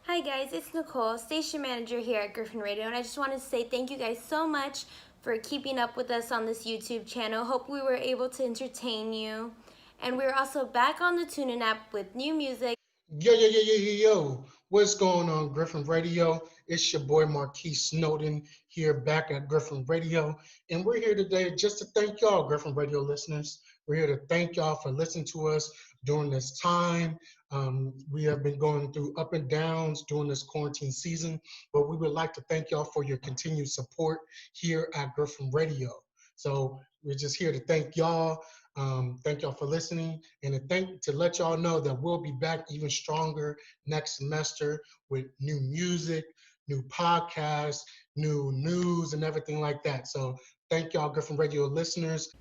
Hi guys, it's Nicole, station manager here at Griffin Radio, and I just wanted to say thank you guys so much for keeping up with us on this YouTube channel. Hope we were able to entertain you. And we're also back on the TuneIn app with new music. Yo. What's going on, Griffin Radio? It's your boy Marquis Snowden here back at Griffin Radio. And we're here today just to thank y'all, Griffin Radio listeners. We're here to thank y'all for listening to us during this time. We have been going through up and downs during this quarantine season, but we would like to thank y'all for your continued support here at Griffin Radio. So we're just here to thank y'all. Thank y'all for listening, and to let y'all know that we'll be back even stronger next semester with new music, new podcasts, new news, and everything like that. So thank y'all, Griffin Radio listeners.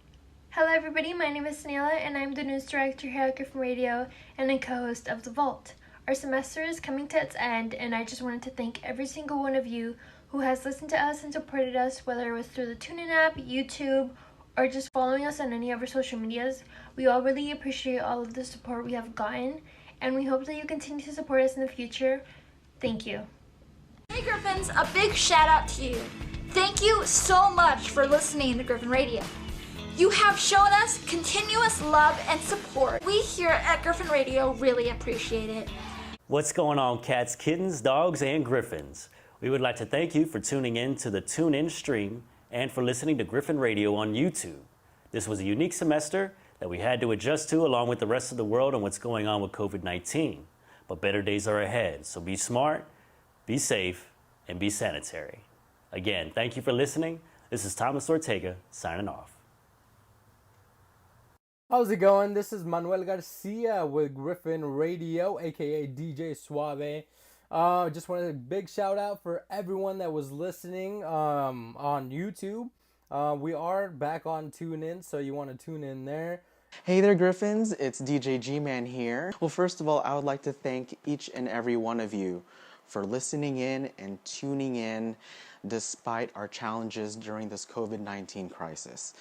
Hello everybody, my name is Neela and I'm the news director here at Griffin Radio and a co-host of The Vault. Our semester is coming to its end and I just wanted to thank every single one of you who has listened to us and supported us, whether it was through the TuneIn app, YouTube, or just following us on any of our social medias. We all really appreciate all of the support we have gotten and we hope that you continue to support us in the future. Thank you. Hey Griffins, a big shout out to you. Thank you so much for listening to Griffin Radio. You have shown us continuous love and support. We here at Griffin Radio really appreciate it. What's going on, cats, kittens, dogs, and griffins? We would like to thank you for tuning in to the TuneIn stream and for listening to Griffin Radio on YouTube. This was a unique semester that we had to adjust to along with the rest of the world and what's going on with COVID-19. But better days are ahead, so be smart, be safe, and be sanitary. Again, thank you for listening. This is Thomas Ortega signing off. How's it going? This is Manuel Garcia with Griffin Radio, aka DJ Suave. Just wanted a big shout out for everyone that was listening on YouTube. We are back on TuneIn, so you want to tune in there. Hey there, Griffins. It's DJ G-Man here. Well, first of all, I would like to thank each and every one of you for listening in and tuning in despite our challenges during this COVID-19 crisis.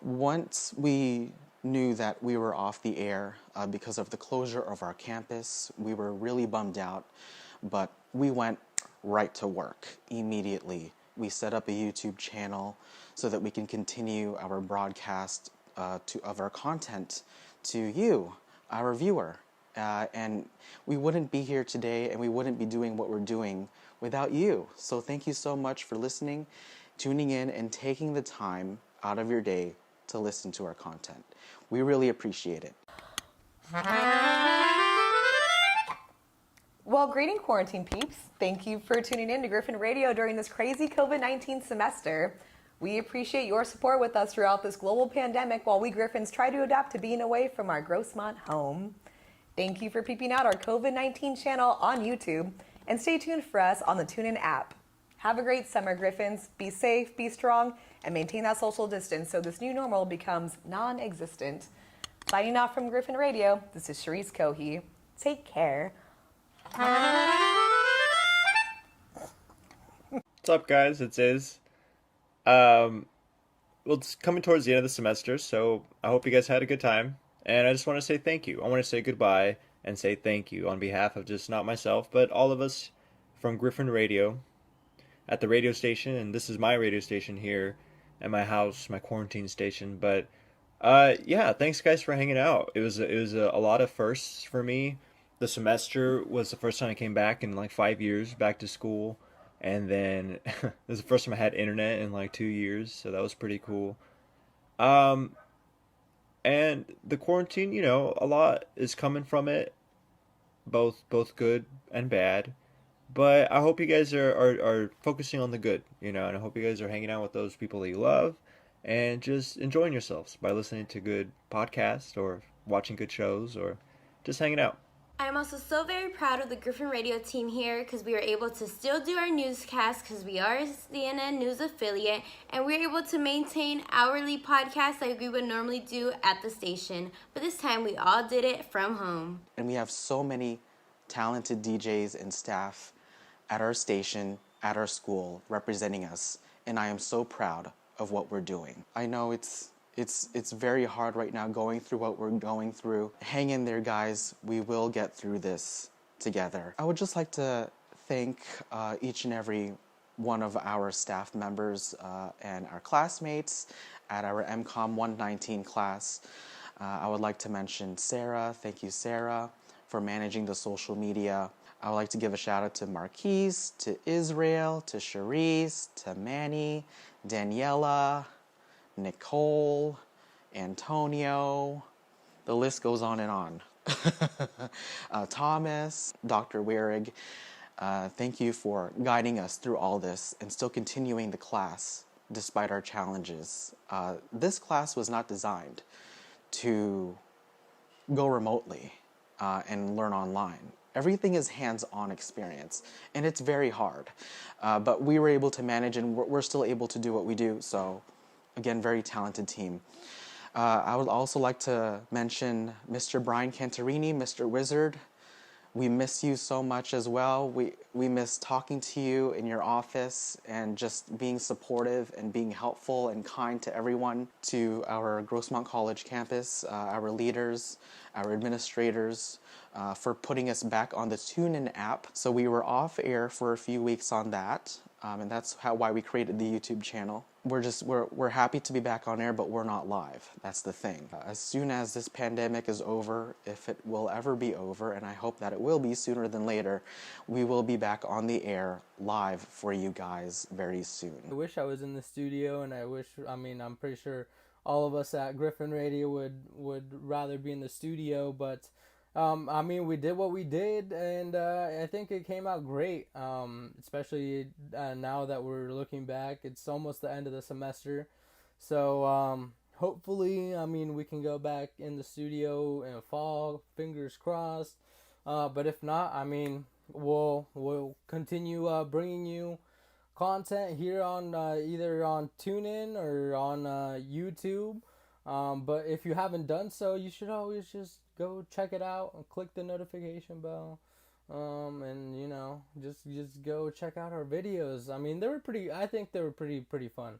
Once we knew that we were off the air because of the closure of our campus, we were really bummed out, but we went right to work immediately. We set up a YouTube channel so that we can continue our broadcast of our content to you, our viewer. And we wouldn't be here today and we wouldn't be doing what we're doing without you. So thank you so much for listening, tuning in, and taking the time out of your day to listen to our content. We really appreciate it. Well, greeting quarantine peeps. Thank you for tuning in to Griffin Radio during this crazy COVID-19 semester. We appreciate your support with us throughout this global pandemic while we Griffins try to adapt to being away from our Grossmont home. Thank you for peeping out our COVID-19 channel on YouTube and stay tuned for us on the TuneIn app. Have a great summer, Griffins. Be safe, be strong, and maintain that social distance so this new normal becomes non-existent. Signing off from Griffin Radio, this is Sharice Cohey. Take care. What's up, guys? It's Iz. Well, it's coming towards the end of the semester, so I hope you guys had a good time. And I just want to say thank you. I want to say goodbye and say thank you on behalf of just not myself, but all of us from Griffin Radio at the radio station. And this is my radio station here at my house, my quarantine station. But yeah, thanks guys for hanging out. It was a lot of firsts for me. The semester was the first time I came back in like 5 years back to school. And then it was the first time I had internet in like 2 years, so that was pretty cool. And the quarantine, you know, a lot is coming from it, both good and bad. But I hope you guys are focusing on the good, you know, and I hope you guys are hanging out with those people that you love and just enjoying yourselves by listening to good podcasts or watching good shows or just hanging out. I'm also so very proud of the Griffin Radio team here because we were able to still do our newscast because we are a CNN News affiliate, and we were able to maintain hourly podcasts like we would normally do at the station. But this time we all did it from home. And we have so many talented DJs and staff at our station, at our school, representing us, and I am so proud of what we're doing. I know it's very hard right now going through what we're going through. Hang in there, guys. We will get through this together. I would just like to thank each and every one of our staff members and our classmates at our MCOM 119 class. I would like to mention Sarah. Thank you, Sarah, for managing the social media. I would like to give a shout out to MARQUIS, to Israel, to Charisse, to Manny, Daniela, Nicole, Antonio. The list goes on and on. Thomas, Dr. Wierig, thank you for guiding us through all this and still continuing the class despite our challenges. This class was not designed to go remotely and learn online. Everything is hands-on experience, and it's very hard. But we were able to manage, and we're still able to do what we do. So, again, very talented team. I would also like to mention Mr. Brian Cantarini, Mr. Wizard. We miss you so much as well. We miss talking to you in your office and just being supportive and being helpful and kind to everyone, to our Grossmont College campus, our leaders, our administrators, for putting us back on the TuneIn app. So we were off air for a few weeks on that, and that's why we created the YouTube channel. We're happy to be back on air, but we're not live. That's the thing. As soon as this pandemic is over, if it will ever be over, and I hope that it will be sooner than later, we will be back on the air live for you guys very soon. I wish I was in the studio, and I'm pretty sure all of us at Griffin Radio would rather be in the studio, but we did what we did, and I think it came out great, especially now that we're looking back. It's almost the end of the semester, so hopefully, we can go back in the studio in the fall, fingers crossed, but if not, we'll continue bringing you content here on either on TuneIn or on YouTube. But if you haven't done so, you should always just go check it out and click the notification bell. And just go check out our videos. I think they were pretty fun.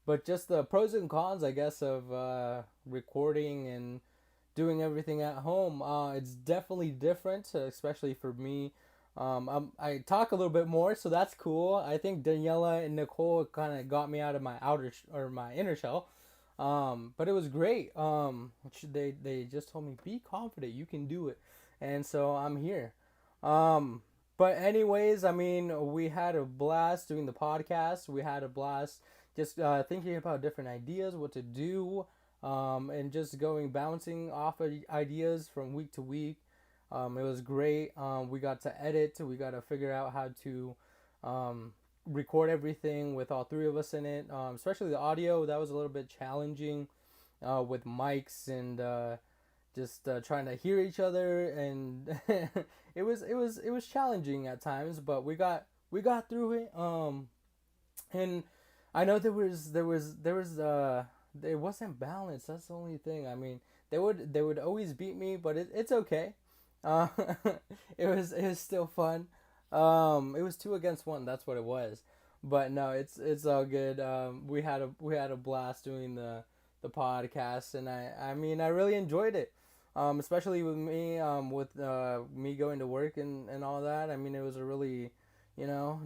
But just the pros and cons, I guess, of recording and doing everything at home. It's definitely different, especially for me. I talk a little bit more, so that's cool. I think Daniela and Nicole kind of got me out of my my inner shell. But it was great. They just told me, be confident, you can do it. And so I'm here. But anyways, we had a blast doing the podcast. We had a blast just thinking about different ideas, what to do, and just bouncing off of ideas from week to week. It was great. We got to edit. We got to figure out how to record everything with all three of us in it, especially the audio. That was a little bit challenging with mics and just trying to hear each other, and it was challenging at times, but we got through it. And I know there was it wasn't balanced. That's the only thing. They would always beat me, but it's okay. It was still fun. It was 2 against 1. That's what it was. But no, it's all good. We had a blast doing the podcast, and I really enjoyed it. Especially with me, me going to work and all that. It was a really,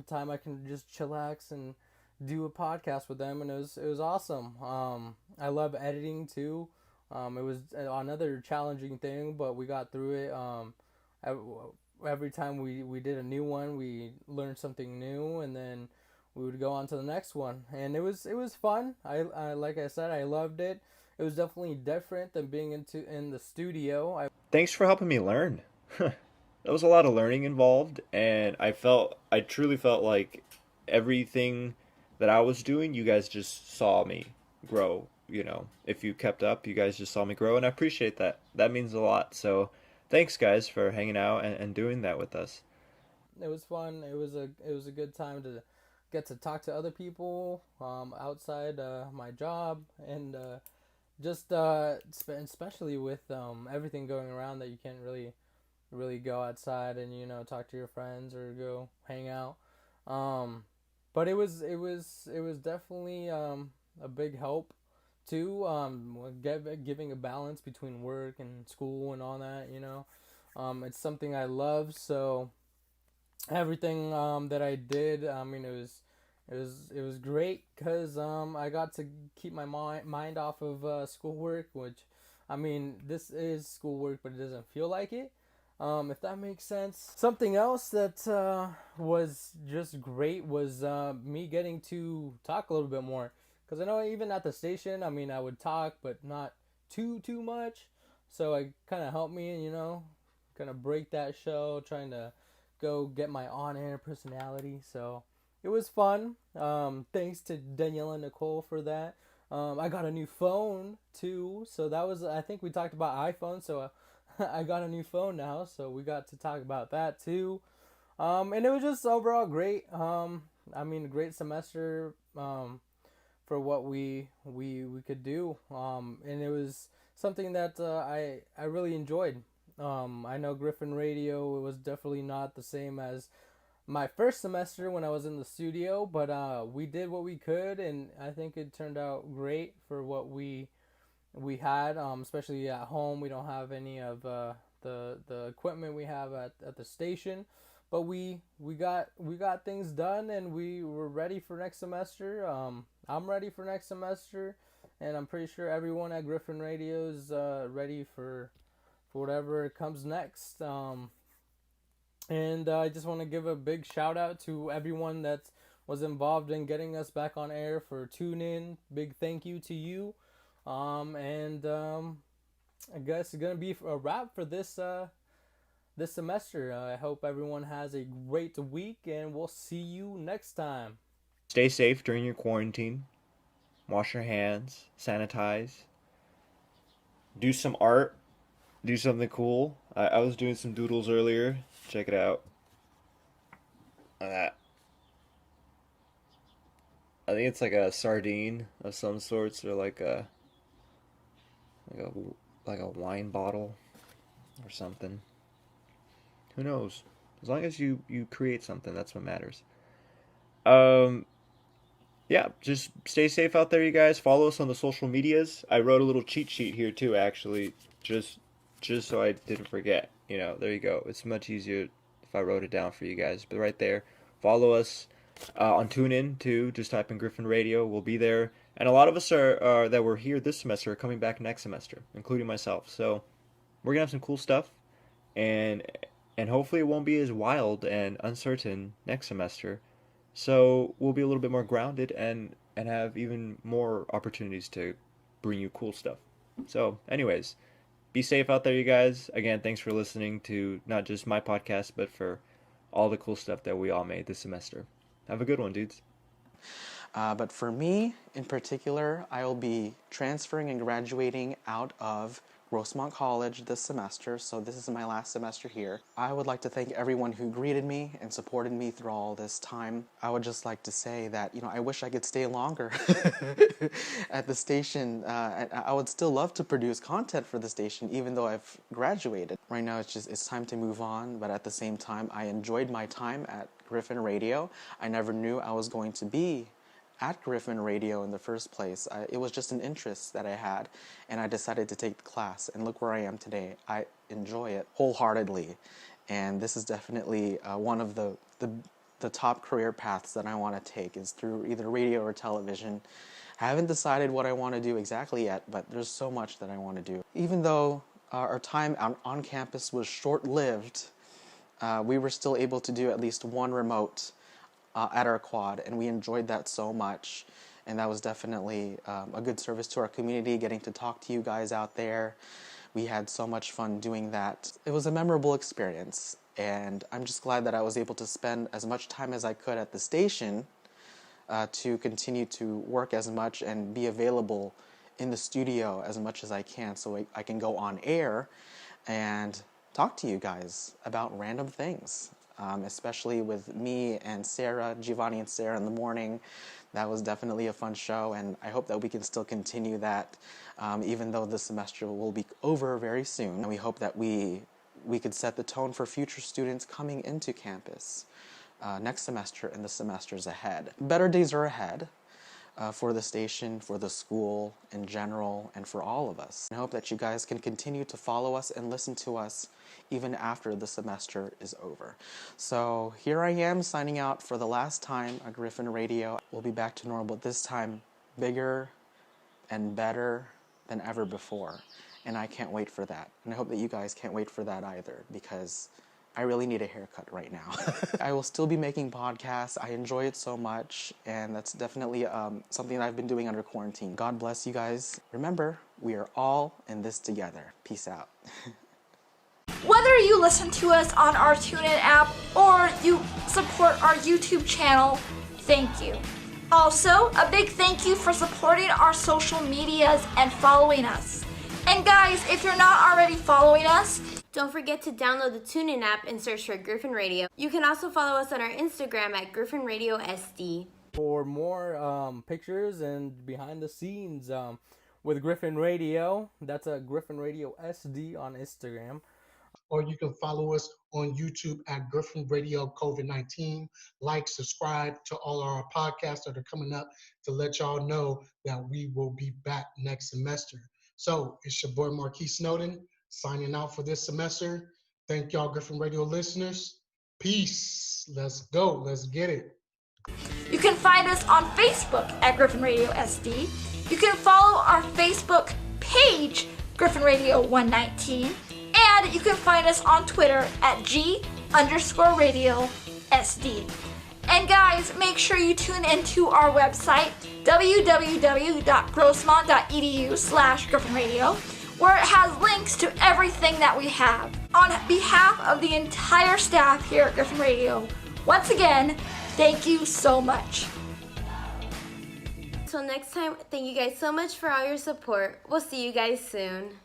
time I can just chillax and do a podcast with them, and it was awesome. I love editing too. It was another challenging thing, but we got through it. Every time we did a new one, we learned something new, and then we would go on to the next one, and it was fun. I like I said, I loved it. It was definitely different than being in the studio. Thanks for helping me learn. There was a lot of learning involved, and I truly felt like everything that I was doing, you guys just saw me grow. If you kept up, you guys just saw me grow, and I appreciate that. That means a lot. So thanks, guys, for hanging out and doing that with us. It was fun. It was a good time to get to talk to other people outside my job, and just especially with everything going around, that you can't really go outside and talk to your friends or go hang out. But it was definitely a big help too, giving a balance between work and school and all that. It's something I love, so everything that I did. I mean, it was great because I got to keep my mind off of schoolwork, which, I mean, this is schoolwork, but it doesn't feel like it. If that makes sense. Something else that was just great was me getting to talk a little bit more. Because I know even at the station, I mean, I would talk, but not too much. So it kind of helped me, kind of break that show, trying to go get my on-air personality. So it was fun. Thanks to Danielle and Nicole for that. I got a new phone too. So that was, I think we talked about iPhone. So I got a new phone now. So we got to talk about that too. And it was just overall great. I mean, a great semester. For what we could do, and it was something that I really enjoyed. I know Griffin Radio, it was definitely not the same as my first semester when I was in the studio, but we did what we could, and I think it turned out great for what we had, especially at home. We don't have any of the equipment we have at the station, but we got things done, and we were ready for next semester. I'm ready for next semester, and I'm pretty sure everyone at Griffin Radio is ready for whatever comes next. And I just want to give a big shout out to everyone that was involved in getting us back on air for Tune In. Big thank you to you. And I guess it's gonna be a wrap for this semester. I hope everyone has a great week, and we'll see you next time. Stay safe during your quarantine. Wash your hands. Sanitize. Do some art. Do something cool. I was doing some doodles earlier. Check it out. That. I think it's like a sardine of some sorts, or like a wine bottle or something. Who knows? As long as you create something, that's what matters. Yeah, just stay safe out there, you guys. Follow us on the social medias. I wrote a little cheat sheet here too, actually, just so I didn't forget. There you go. It's much easier if I wrote it down for you guys. But right there, follow us on TuneIn too. Just type in Griffin Radio. We'll be there. And a lot of us are that were here this semester are coming back next semester, including myself. So we're gonna have some cool stuff, and hopefully it won't be as wild and uncertain next semester. So we'll be a little bit more grounded and have even more opportunities to bring you cool stuff. So anyways, be safe out there, you guys. Again, thanks for listening to not just my podcast, but for all the cool stuff that we all made this semester. Have a good one, dudes. But for me, in particular, I will be transferring and graduating out of Grossmont College this semester, so this is my last semester here. I would like to thank everyone who greeted me and supported me through all this time. I would just like to say that, I wish I could stay longer at the station. I would still love to produce content for the station, even though I've graduated. Right now, it's time to move on, but at the same time, I enjoyed my time at Griffin Radio. I never knew I was going to be at Griffin Radio in the first place. It was just an interest that I had, and I decided to take the class, and look where I am today. I enjoy it wholeheartedly, and this is definitely one of the top career paths that I want to take, is through either radio or television. I haven't decided what I want to do exactly yet, but there's so much that I want to do. Even though our time on campus was short-lived, we were still able to do at least one remote at our quad, and we enjoyed that so much, and that was definitely a good service to our community, getting to talk to you guys out there. We had so much fun doing that. It was a memorable experience, and I'm just glad that I was able to spend as much time as I could at the station to continue to work as much and be available in the studio as much as I can, so I can go on air and talk to you guys about random things. Especially with me and Sarah, Giovanni and Sarah in the morning. That was definitely a fun show, and I hope that we can still continue that, even though the semester will be over very soon. And we hope that we could set the tone for future students coming into campus next semester and the semesters ahead. Better days are ahead, for the station, for the school in general, and for all of us. I hope that you guys can continue to follow us and listen to us even after the semester is over. So here I am signing out for the last time at Griffin Radio. We'll be back to normal, but this time bigger and better than ever before. And I can't wait for that. And I hope that you guys can't wait for that either, because I really need a haircut right now. I will still be making podcasts. I enjoy it so much, and that's definitely something that I've been doing under quarantine. God bless you guys. Remember, we are all in this together. Peace out. Whether you listen to us on our TuneIn app or you support our YouTube channel, thank you. Also, a big thank you for supporting our social medias and following us. And guys, if you're not already following us, don't forget to download the TuneIn app and search for Griffin Radio. You can also follow us on our Instagram at Griffin Radio SD. For more pictures and behind the scenes with Griffin Radio, that's a Griffin Radio SD on Instagram. Or you can follow us on YouTube at Griffin Radio COVID-19. Like, subscribe to all our podcasts that are coming up to let y'all know that we will be back next semester. So it's your boy MARQUIS Snowden signing out for this semester. Thank y'all, Griffin Radio listeners. Peace. Let's go. Let's get it. you can find us on Facebook at Griffin Radio SD. You can follow our Facebook page, Griffin Radio 119. And you can find us on Twitter at G_Radio SD. And guys, make sure you tune into our website, www.grossmont.edu/GriffinRadio, where it has links to everything that we have. On behalf of the entire staff here at Griffin Radio, once again, thank you so much. Until next time, thank you guys so much for all your support. We'll see you guys soon.